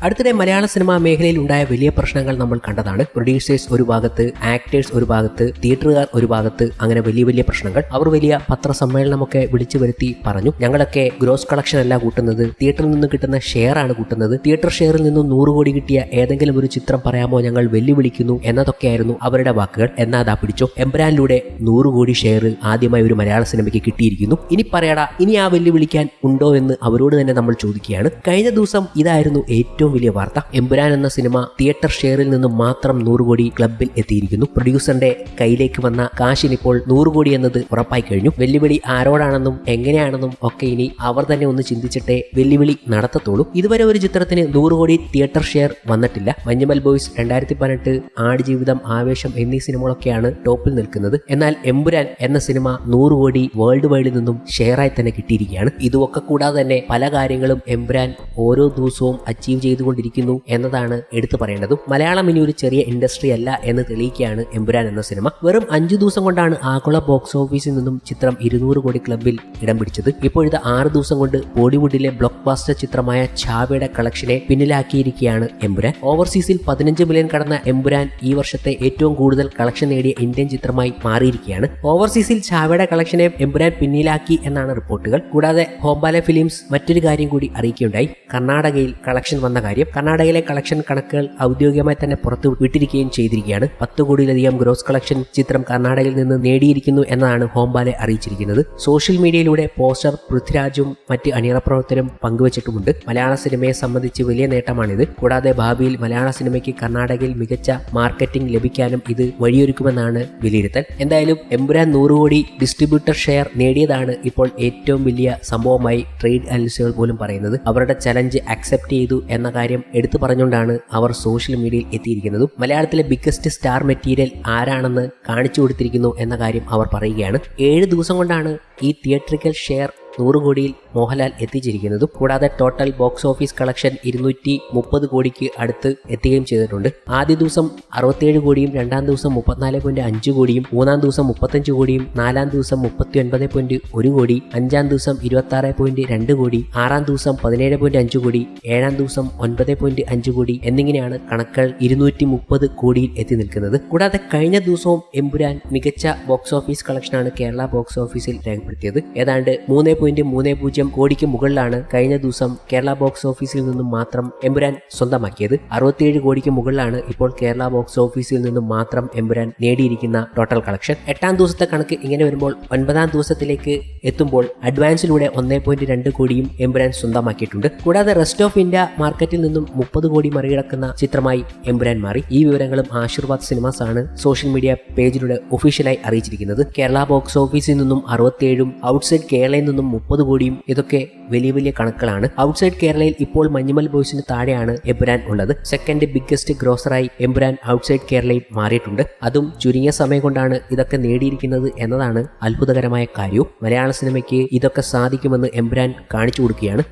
അടുത്തിടെ മലയാള സിനിമാ മേഖലയിൽ ഉണ്ടായ വലിയ പ്രശ്നങ്ങൾ നമ്മൾ കണ്ടതാണ്. പ്രൊഡ്യൂസേഴ്സ് ഒരു ഭാഗത്ത്, ആക്ടേഴ്സ് ഒരു ഭാഗത്ത്, തിയേറ്ററുകാർ ഒരു ഭാഗത്ത്, അങ്ങനെ വലിയ വലിയ പ്രശ്നങ്ങൾ. അവർ വലിയ പത്രസമ്മേളനമൊക്കെ വിളിച്ചു വരുത്തി പറഞ്ഞു, ഞങ്ങളൊക്കെ ഗ്രോസ് കളക്ഷൻ അല്ല കൂട്ടുന്നത്, തിയേറ്ററിൽ നിന്ന് കിട്ടുന്ന ഷെയർ ആണ് കൂട്ടുന്നത്. തിയേറ്റർ ഷെയറിൽ നിന്നും 100 കോടി കിട്ടിയ ഏതെങ്കിലും ഒരു ചിത്രം പറയാമോ, ഞങ്ങൾ വെല്ലുവിളിക്കുന്നു എന്നതൊക്കെയായിരുന്നു അവരുടെ വാക്കുകൾ. എന്നാൽ അതാ പിടിച്ചോ, എംബ്രാനിലൂടെ 100 കോടി ഷെയർ ആദ്യമായി ഒരു മലയാള സിനിമയ്ക്ക് കിട്ടിയിരിക്കുന്നു. ഇനി പറയടാ, ഇനി ആ വെല്ലുവിളിക്കാൻ ഉണ്ടോ എന്ന് അവരോട് തന്നെ നമ്മൾ ചോദിക്കുകയാണ്. കഴിഞ്ഞ ദിവസം ഇതായിരുന്നു ഏറ്റവും വലിയ വാർത്ത. എമ്പുരാൻ എന്ന സിനിമ തിയേറ്റർ ഷെയറിൽ നിന്നും മാത്രം 100 കോടി ക്ലബിൽ എത്തിയിരിക്കുന്നു. പ്രൊഡ്യൂസറിന്റെ കയ്യിലേക്ക് വന്ന കാശിനിപ്പോൾ 100 കോടി എന്നത് ഉറപ്പായി കഴിഞ്ഞു. വെല്ലുവിളി ആരോടാണെന്നും എങ്ങനെയാണെന്നും ഒക്കെ ഇനി അവർ തന്നെ ഒന്ന് ചിന്തിച്ചിട്ടേ വെല്ലുവിളി നടത്തത്തുള്ളൂ. ഇതുവരെ ഒരു ചിത്രത്തിന് 100 കോടി തിയേറ്റർ ഷെയർ വന്നിട്ടില്ല. മഞ്ഞുമൽ ബോയ്സ്, 2018, ആടുജീവിതം, ആവേശം എന്നീ സിനിമകളൊക്കെയാണ് ടോപ്പിൽ നിൽക്കുന്നത്. എന്നാൽ എമ്പുരാൻ എന്ന സിനിമ 100 കോടി വേൾഡ് വൈഡിൽ നിന്നും ഷെയറായി തന്നെ കിട്ടിയിരിക്കുകയാണ്. ഇതൊക്കെ കൂടാതെ തന്നെ പല കാര്യങ്ങളും എമ്പുരാൻ ഓരോ ദിവസവും അച്ചീവ് ചെയ്തുകൊണ്ടിരിക്കുന്നു എന്നതാണ് എടുത്തു പറയേണ്ടതും. മലയാളം ഇനി ഒരു ചെറിയ ഇൻഡസ്ട്രി അല്ല എന്ന് തെളിയിക്കുകയാണ് എമ്പുരാൻ എന്ന സിനിമ. വെറും 5 ദിവസം കൊണ്ടാണ് ആഗോള ബോക്സ് ഓഫീസിൽ നിന്നും ചിത്രം 200 കോടി ക്ലബിൽ ഇടം പിടിച്ചത്. ഇപ്പോഴത്തെ 6 ദിവസം കൊണ്ട് ബോളിവുഡിലെ ബ്ലോക്ക് ബാസ്റ്റർ ചിത്രമായ ഛാവയുടെ കളക്ഷനെ പിന്നിലാക്കിയിരിക്കുകയാണ് എമ്പുരാൻ. ഓവർസീസിൽ 15 മില്യൺ കടന്ന എമ്പുരാൻ ഈ വർഷത്തെ ഏറ്റവും കൂടുതൽ കളക്ഷൻ നേടിയ ഇന്ത്യൻ ചിത്രമായി മാറിയിരിക്കുകയാണ്. ഓവർസീസിൽ ഛാവയുടെ കളക്ഷനെ എമ്പുരാൻ പിന്നിലാക്കി എന്നാണ് റിപ്പോർട്ടുകൾ. കൂടാതെ ഹോംബാല ഫിലിംസ് മറ്റൊരു കാര്യം കൂടി അറിയിക്കുകയുണ്ടായി, കർണാടകയിൽ കളക്ഷൻ വന്ന കാര്യം. കർണാടകയിലെ കളക്ഷൻ കണക്കുകൾ ഔദ്യോഗികമായി തന്നെ പുറത്തു വിട്ടിരിക്കുകയും ചെയ്തിരിക്കുകയാണ്. 10 കോടിയിലധികം ഗ്രോസ് കളക്ഷൻ ചിത്രം കർണാടകയിൽ നിന്ന് നേടിയിരിക്കുന്നു എന്നാണ് ഹോംബാലെ അറിയിച്ചിരിക്കുന്നത്. സോഷ്യൽ മീഡിയയിലൂടെ പോസ്റ്റർ പൃഥ്വിരാജും മറ്റ് അണിയറ പ്രവർത്തകരും പങ്കുവച്ചിട്ടുമുണ്ട്. മലയാള സിനിമയെ സംബന്ധിച്ച് വലിയ നേട്ടമാണിത്. കൂടാതെ ഭാവിയിൽ മലയാള സിനിമയ്ക്ക് കർണാടകയിൽ മികച്ച മാർക്കറ്റിംഗ് ലഭിക്കാനും ഇത് വഴിയൊരുക്കുമെന്നാണ് വിലയിരുത്തൽ. എന്തായാലും എമ്പുരാൻ 100 കോടി ഡിസ്ട്രിബ്യൂട്ടർ ഷെയർ നേടിയതാണ് ഇപ്പോൾ ഏറ്റവും വലിയ സംഭവമായി ട്രേഡ് അനലിസ്റ്റുകൾ പോലും പറയുന്നത്. അവരുടെ ചലഞ്ച് അക്സെപ്റ്റ് ചെയ്തു എന്ന കാര്യം എടുത്തു പറഞ്ഞുകൊണ്ടാണ് അവർ സോഷ്യൽ മീഡിയയിൽ എത്തിയിരിക്കുന്നതും. മലയാളത്തിലെ ബിഗ്ഗസ്റ്റ് സ്റ്റാർ മെറ്റീരിയൽ ആരാണെന്ന് കാണിച്ചു കൊടുത്തിരിക്കുന്നു എന്ന കാര്യം അവർ പറയുകയാണ്. 7 ദിവസം കൊണ്ടാണ് ഈ തിയേറ്ററിക്കൽ ഷെയർ 100 കോടിയിൽ മോഹൻലാൽ എത്തിച്ചിരിക്കുന്നതും. കൂടാതെ ടോട്ടൽ ബോക്സ് ഓഫീസ് കളക്ഷൻ 230 കോടിക്ക് അടുത്ത് എത്തുകയും ചെയ്തിട്ടുണ്ട്. ആദ്യ ദിവസം 67 കോടിയും, രണ്ടാം ദിവസം 34.5 കോടിയും, മൂന്നാം ദിവസം 35 കോടിയും, നാലാം ദിവസം 39.1 കോടി, അഞ്ചാം ദിവസം 26.2 കോടി, ആറാം ദിവസം 17.5 കോടി, ഏഴാം ദിവസം 9.5 കോടി എന്നിങ്ങനെയാണ് കണക്കുകൾ 230 കോടിയിൽ എത്തി നിൽക്കുന്നത്. കൂടാതെ കഴിഞ്ഞ ദിവസവും എമ്പുരാൻ മികച്ച ബോക്സ് ഓഫീസ് കളക്ഷനാണ് കേരള ബോക്സ് ഓഫീസിൽ രേഖപ്പെടുത്തിയത്. ഏതാണ്ട് 3.30 കോടിക്ക് മുകളിലാണ് കഴിഞ്ഞ ദിവസം കേരള ബോക്സ് ഓഫീസിൽ നിന്നും മാത്രം എമ്പുരാൻ സ്വന്തമാക്കിയത്. 67 കോടിക്ക് മുകളിലാണ് ഇപ്പോൾ കേരള ബോക്സ് ഓഫീസിൽ നിന്നും മാത്രം എമ്പുരാൻ നേടിയിരിക്കുന്ന ടോട്ടൽ കളക്ഷൻ. 8ാം ദിവസത്തെ കണക്ക് ഇങ്ങനെ വരുമ്പോൾ 9ാം ദിവസത്തിലേക്ക് എത്തുമ്പോൾ അഡ്വാൻസിലൂടെ 1.2 കോടിയും എമ്പുരാൻ സ്വന്തമാക്കിയിട്ടുണ്ട്. കൂടാതെ റെസ്റ്റ് ഓഫ് ഇന്ത്യ മാർക്കറ്റിൽ നിന്നും 30 കോടി മറികടക്കുന്ന ചിത്രമായി എമ്പുരാൻ മാറി. ഈ വിവരങ്ങളും ആശീർവാദ് സിനിമാസ് ആണ് സോഷ്യൽ മീഡിയ പേജിലൂടെ ഒഫീഷ്യലായി അറിയിച്ചിരിക്കുന്നത്. കേരള ബോക്സ് ഓഫീസിൽ നിന്നും 67ഉം ഔട്ട്സൈഡ് കേരളയിൽ നിന്നും 30 കോടിയും. ഇതൊക്കെ വലിയ വലിയ കണക്കുകളാണ്. ഔട്ട്സൈഡ് കേരളയിൽ ഇപ്പോൾ മഞ്ഞുമൽ ബോയ്സിന് താഴെയാണ് എമ്പുരാൻ ഉള്ളത്. സെക്കൻഡ് ബിഗ്ഗസ്റ്റ് ഗ്രോസറായി എമ്പുരാൻ ഔട്ട്സൈഡ് കേരളയിൽ മാറിയിട്ടുണ്ട്. അതും ചുരുങ്ങിയ സമയം കൊണ്ടാണ് ഇതൊക്കെ നേടിയിരിക്കുന്നത് എന്നതാണ് അത്ഭുതകരമായ കാര്യവും. മലയാള സിനിമയ്ക്ക് ഇതൊക്കെ സാധിക്കുമെന്ന് എമ്പുരാൻ കാണിച്ചു കൊടുക്കുകയാണ്.